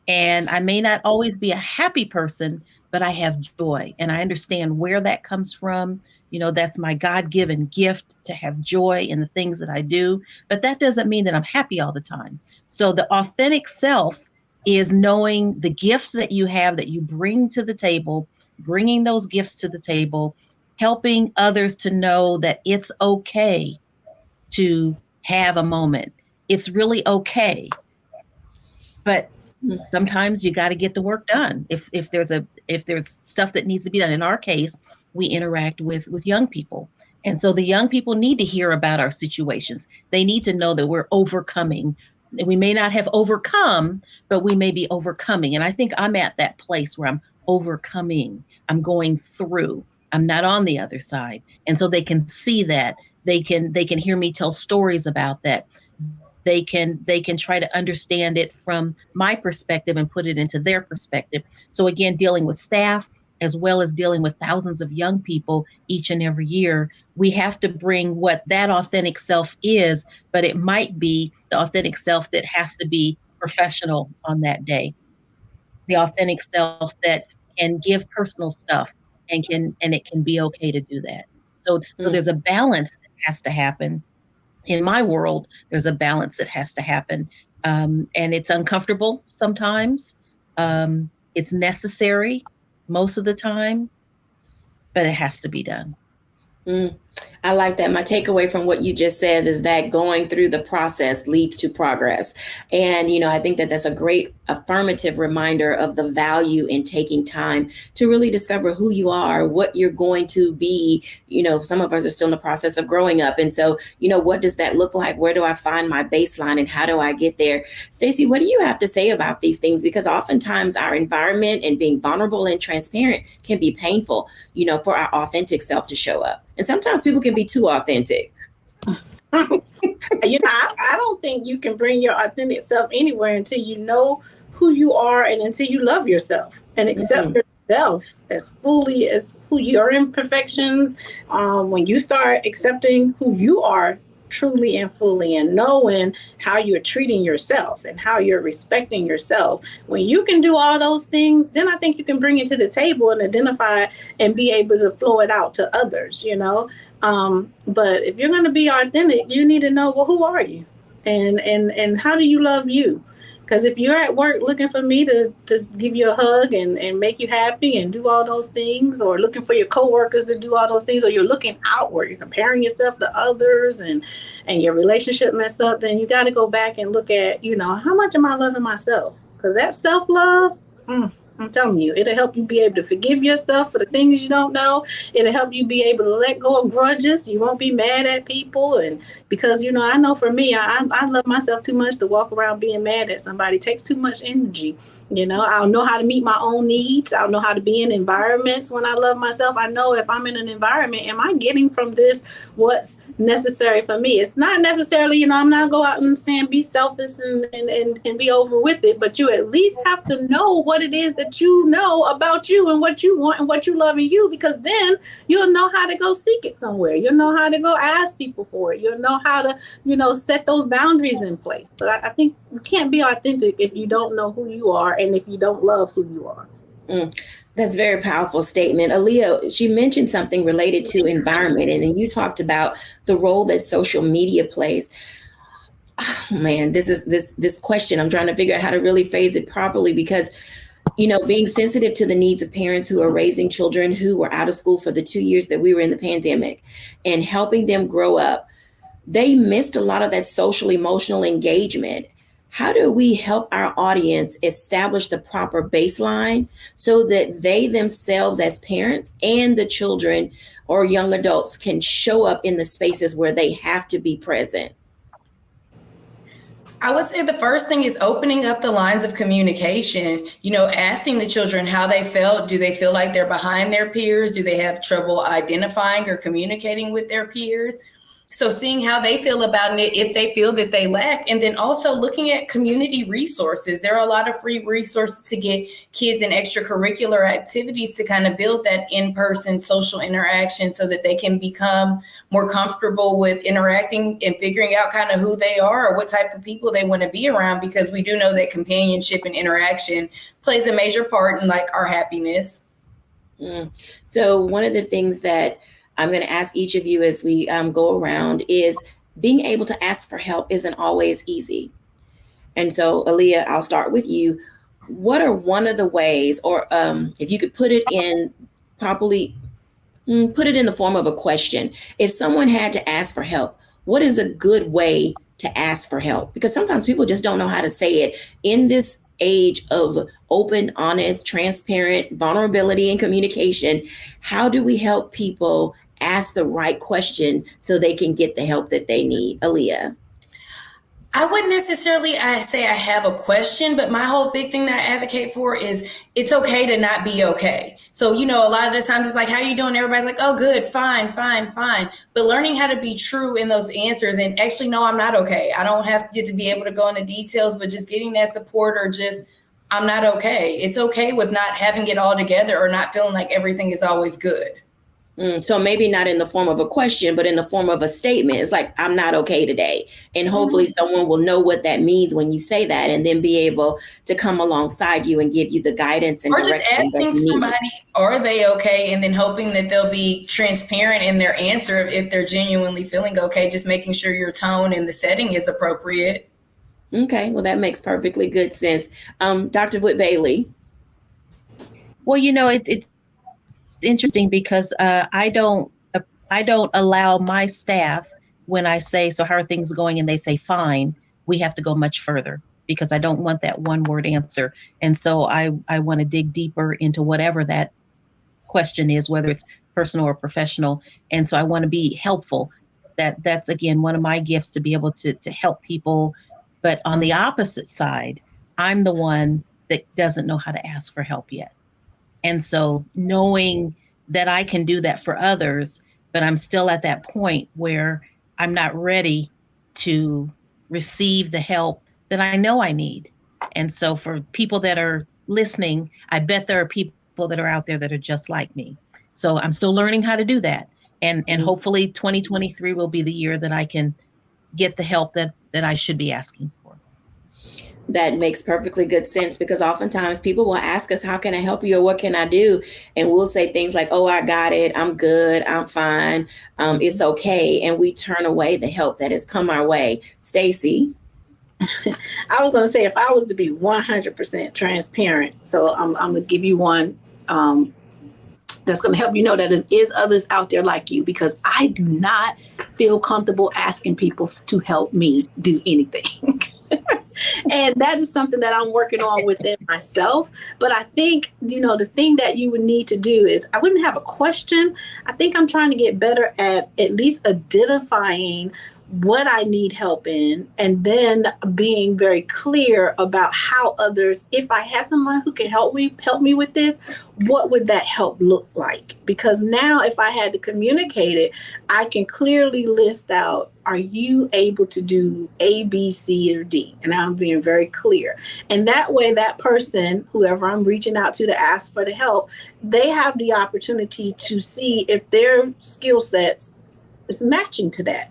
D: And I may not always be a happy person, but I have joy and I understand where that comes from. That's my God-given gift to have joy in the things that I do. But that doesn't mean that I'm happy all the time. So the authentic self is knowing the gifts that you have that you bring to the table, bringing those gifts to the table, helping others to know that it's okay to have a moment. It's really okay. But sometimes you got to get the work done. If there's stuff that needs to be done. In our case, we interact with young people. And so the young people need to hear about our situations. They need to know that we're overcoming. We may not have overcome, but we may be overcoming. And I think I'm at that place where I'm overcoming. I'm going through. I'm not on the other side. And so they can see that. They can hear me tell stories about that. They can try to understand it from my perspective and put it into their perspective. So again, dealing with staff as well as dealing with thousands of young people each and every year, we have to bring what that authentic self is, but it might be the authentic self that has to be professional on that day. The authentic self that can give personal stuff and it can be okay to do that. So there's a balance that has to happen. In my world, there's a balance that has to happen. And it's uncomfortable sometimes. It's necessary most of the time, but it has to be done.
A: I like that. My takeaway from what you just said is that going through the process leads to progress. And, I think that that's a great affirmative reminder of the value in taking time to really discover who you are, what you're going to be. Some of us are still in the process of growing up. And so, what does that look like? Where do I find my baseline and how do I get there? Stacey, what do you have to say about these things? Because oftentimes our environment and being vulnerable and transparent can be painful, for our authentic self to show up. And sometimes people can be too authentic.
C: I don't think you can bring your authentic self anywhere until you know who you are and until you love yourself and accept yourself as fully as who your imperfections. When you start accepting who you are truly and fully and knowing how you're treating yourself and how you're respecting yourself, when you can do all those things, then I think you can bring it to the table and identify and be able to flow it out to others, but if you're going to be authentic, you need to know, well, who are you and how do you love you? Because if you're at work looking for me to give you a hug and make you happy and do all those things, or looking for your coworkers to do all those things, or you're looking outward, you're comparing yourself to others and your relationship messed up, then you got to go back and look at, how much am I loving myself? Because that self-love, I'm telling you, it'll help you be able to forgive yourself for the things you don't know. It'll help you be able to let go of grudges. You won't be mad at people. And because, I know for me, I love myself too much to walk around being mad at somebody. It takes too much energy. I'll know how to meet my own needs. I'll know how to be in environments when I love myself. I know if I'm in an environment, am I getting from this what's necessary for me? It's not necessarily, I'm not go out and saying be selfish and be over with it, but you at least have to know what it is that you know about you and what you want and what you love in you, because then you'll know how to go seek it somewhere. You'll know how to go ask people for it. You'll know how to, set those boundaries in place. But I think you can't be authentic if you don't know who you are and if you don't love who you are.
A: That's a very powerful statement. Aaliyah, she mentioned something related to environment, and then you talked about the role that social media plays. Oh, man, this question, I'm trying to figure out how to really phrase it properly, because being sensitive to the needs of parents who are raising children who were out of school for the 2 years that we were in the pandemic and helping them grow up, they missed a lot of that social emotional engagement. How do we help our audience establish the proper baseline so that they themselves as parents and the children or young adults can show up in the spaces where they have to be present?
B: I would say the first thing is opening up the lines of communication, asking the children how they felt. Do they feel like they're behind their peers? Do they have trouble identifying or communicating with their peers? So seeing how they feel about it, if they feel that they lack, and then also looking at community resources. There are a lot of free resources to get kids in extracurricular activities to kind of build that in-person social interaction so that they can become more comfortable with interacting and figuring out kind of who they are or what type of people they want to be around, because we do know that companionship and interaction plays a major part in like our happiness.
A: So one of the things that I'm going to ask each of you as we go around is being able to ask for help isn't always easy. And so, Aaliyah, I'll start with you. What are one of the ways, or if you could put it in properly, put it in the form of a question. If someone had to ask for help, what is a good way to ask for help? Because sometimes people just don't know how to say it. In this age of open, honest, transparent vulnerability and communication, how do we help people ask the right question so they can get the help that they need? Aaliyah.
B: I wouldn't necessarily say I have a question, but my whole big thing that I advocate for is it's okay to not be okay. So, you know, a lot of the times it's like, how you doing? Everybody's like, oh, good, fine. But learning how to be true in those answers and actually, no, I'm not okay. I don't have to be able to go into details, but just getting that support or just, I'm not okay. It's okay with not having it all together or not feeling like everything is always good.
A: So maybe not in the form of a question, but in the form of a statement. It's like, I'm not okay today. And hopefully someone will know what that means when you say that, and then be able to come alongside you and give you the guidance and direction. Or just
B: asking somebody, are they okay? And then hoping that they'll be transparent in their answer if they're genuinely feeling okay, just making sure your tone and the setting is appropriate.
A: Okay, well, that makes perfectly good sense. Dr. Wood-Bailey.
D: Well, you know, it's interesting because I don't allow my staff, when I say, so how are things going? And they say, fine, we have to go much further, because I don't want that one word answer. And so I want to dig deeper into whatever that question is, whether it's personal or professional. And so I want to be helpful. That's, again, one of my gifts, to be able to help people. But on the opposite side, I'm the one that doesn't know how to ask for help yet. And so knowing that I can do that for others, but I'm still at that point where I'm not ready to receive the help that I know I need. And so for people that are listening, I bet there are people that are out there that are just like me. So I'm still learning how to do that. And hopefully 2023 will be the year that I can get the help that I should be asking for.
A: That makes perfectly good sense, because oftentimes people will ask us, how can I help you, or what can I do? And we'll say things like, oh, I got it. I'm good. I'm fine. It's okay. And we turn away the help that has come our way. Stacey.
C: I was going to say, if I was to be 100% transparent, so I'm going to give you one that's going to help you know that there is others out there like you, because I do not feel comfortable asking people to help me do anything. And that is something that I'm working on within myself. But I think, you know, the thing that you would need to do is, I wouldn't have a question. I think I'm trying to get better at least identifying what I need help in, and then being very clear about how others, if I have someone who can help me with this, what would that help look like? Because now if I had to communicate it, I can clearly list out, are you able to do A, B, C, or D? And I'm being very clear. And that way, that person, whoever I'm reaching out to ask for the help, they have the opportunity to see if their skill sets is matching to that.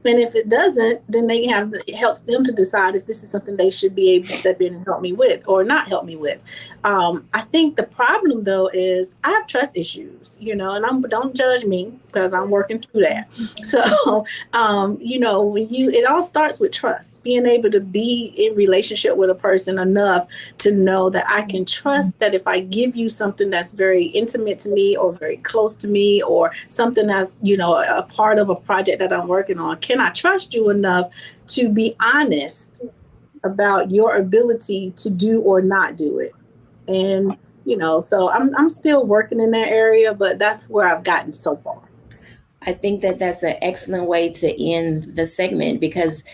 C: And if it doesn't, then it helps them to decide if this is something they should be able to step in and help me with or not help me with. I think the problem, though, is I have trust issues, you know, and don't judge me, because I'm working through that. So, you know, it all starts with trust, being able to be in relationship with a person enough to know that I can trust that if I give you something that's very intimate to me or very close to me, or something that's, you know, a part of a project that I'm working on, can I trust you enough to be honest about your ability to do or not do it? And, you know, so I'm still working in that area, but that's where I've gotten so far.
A: I think that that's an excellent way to end the segment, because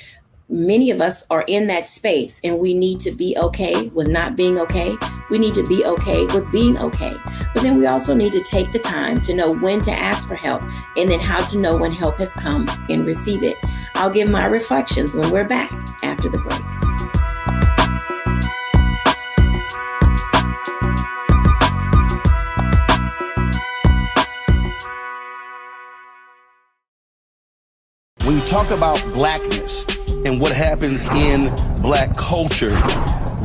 A: many of us are in that space, and we need to be okay with not being okay. We need to be okay with being okay. But then we also need to take the time to know when to ask for help, and then how to know when help has come and receive it. I'll give my reflections when we're back after the break.
E: When you talk about blackness and what happens in black culture,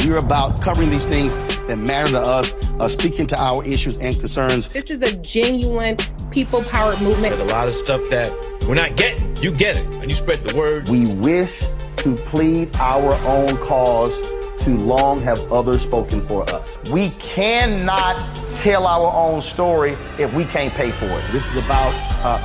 E: we're about covering these things that matter to us, speaking to our issues and concerns.
S: This is a genuine people-powered movement.
T: There's a lot of stuff that we're not getting. You get it, and you spread the word.
E: We wish to plead our own cause. Too long have others spoken for us. We cannot tell our own story if we can't pay for it. This is about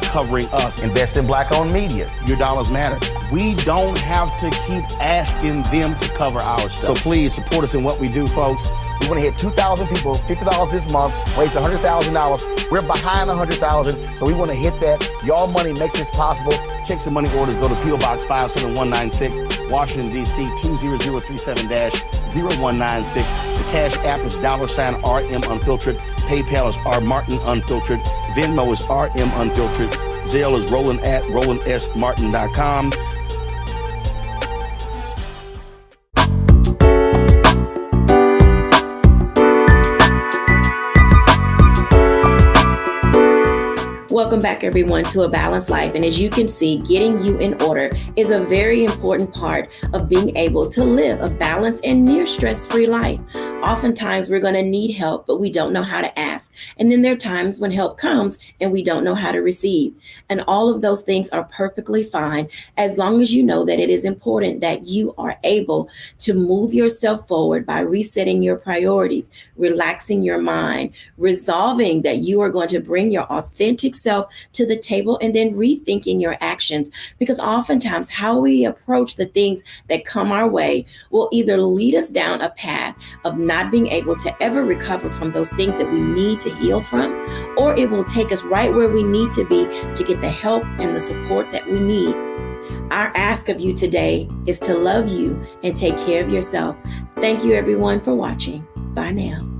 E: covering us. Invest in black-owned media. Your dollars matter. We don't have to keep asking them to cover our stuff. So please support us in what we do, folks. We want to hit 2,000 people, $50 this month, raise $100,000. We're behind 100,000, so we want to hit that. Y'all money makes this possible. Check some money orders. Go to P.O. Box 57196, Washington, D.C. 20037-0196. The Cash App is $RM Unfiltered. PayPal is R Martin Unfiltered. Venmo is RM Unfiltered. Zelle is Roland@RolandSMartin.com.
A: Welcome back, everyone, to A Balanced Life. And as you can see, getting you in order is a very important part of being able to live a balanced and near stress-free life. Oftentimes, we're going to need help, but we don't know how to ask. And then there are times when help comes and we don't know how to receive. And all of those things are perfectly fine as long as you know that it is important that you are able to move yourself forward by resetting your priorities, relaxing your mind, resolving that you are going to bring your authentic self to the table, and then rethinking your actions. Because oftentimes how we approach the things that come our way will either lead us down a path of not being able to ever recover from those things that we need to heal from, or it will take us right where we need to be to get the help and the support that we need. Our ask of you today is to love you and take care of yourself. Thank you, everyone, for watching. Bye now.